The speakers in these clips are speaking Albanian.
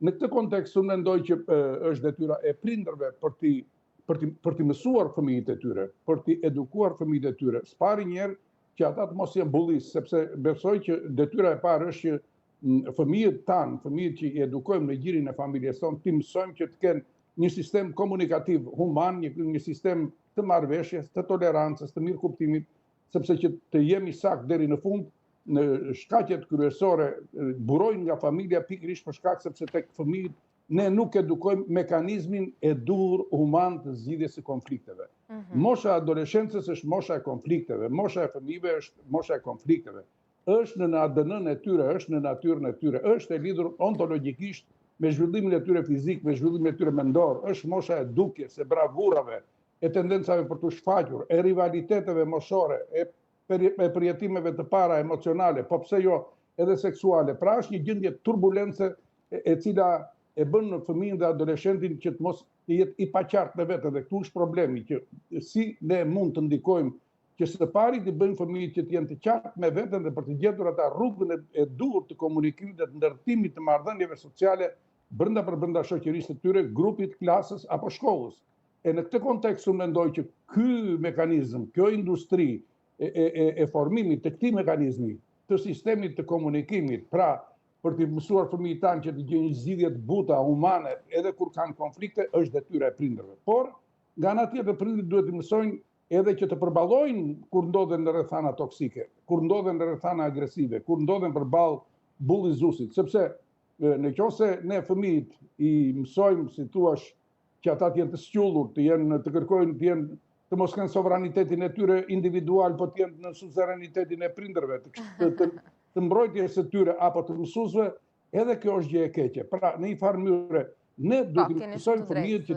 Në këtë kontekst, unë mendoj që është detyra e prindërve për t'i mësuar fëmijët e tyre, për t'i edukuar fëmijët e tyre. S'pari njerë që ata të mos jenë bullis, sepse besoj që detyra e parë është që fëmijët tanë, fëmijët që i edukojmë në gjirin e familjes tonë, t'i mësojmë që të kenë një sistem komunikativ human, një sistem të marrëveshjes, të tolerancës, të mirëkuptimit, sepse që të jemi sakt deri në fund, në shkaqet kryesore burojnë nga familja pikërisht për shkak sepse tek fëmijët ne nuk edukojmë mekanizmin e dur human të zgjidhjes së konflikteve. Mosha e adoleshencës është mosha e konflikteve, mosha e fëmijëve është mosha e konflikteve. Është në ADN-n e tyre, është në natyrën e tyre, është e lidhur ontologjikisht me zhvillimin e tyre fizik, me zhvillimin e tyre mendor, është mosha e dukjes, e bravurave, e tendencave për të shfaqur, e rivaliteteve moshore, e përjetimeve të para emocionale, po pse jo edhe seksuale. Pra është një gjendje turbulence e cila e bën në fëmijën dhe adoleshentin që të mos të jetë i paqartë me vete, dhe këtu është problemi që si ne mund të ndikojmë që së pari të bëjmë fëmijët që të jenë të qartë me veten dhe për të gjetur ata rrugën e duhur të komunikimit dhe të ndërtimit të marrëdhënieve sociale brenda shoqërisë së tyre, grupit, klasës apo shkollës. E në këtë kontekst unë mendoj që ky mekanizëm, kjo industri e formimit të këtij mekanizmi, të sistemit të komunikimit, pra për të mësuar fëmijët tanë që të gjejnë zgjidhje të buta, humane, edhe kur kanë konflikte, është detyra e prindërve. Por, nga ana tjetër, prindërit duhet të mësojnë edhe që të përballojnë kur ndodhen në rrethana toksike, kur ndodhen në rrethana agresive, kur ndodhen përballë bullizuesit, sepse nëse ne fëmijët i mësojmë, si thua, që ata të jenë të squllur, të kërkojnë të mos kenë sovranitetin e tyre individual, po të jenë në suzerenitetin e prindërve, të mbrojtjes së tyre apo të mësuesve, edhe kjo është gjë e keqe. Pra, në një farë mënyrë, ne duhet të mësojmë fëmijët që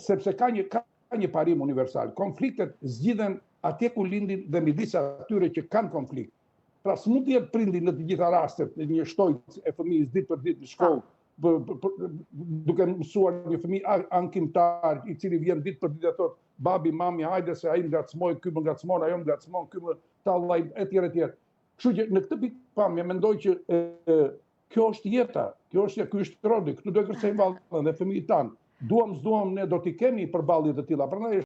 sepse ka një parim universal. Konfliktet zgjidhen atje ku lindin dhe midis atyre që kanë konflikt. Pra, s'mund të jetë prindi në të gjitha rastet një shtojtë e fëmijës ditë për ditë në shkollë, duke mësuar një fëmijë ankimtar i cili vjen ditë për ditë thotë babi, mami, hajde se ai ngacmoi, ky më ngacmon, ajo më ngacmon, ky më tallaj etj. Kështu që në këtë pikpamje mendoj që kjo është jeta, ky është rodi, këtu do të kërcejmë vallën dhe fëmijët tanë. Duam s'duam ne do t'i kemi përballje të tilla. Prandaj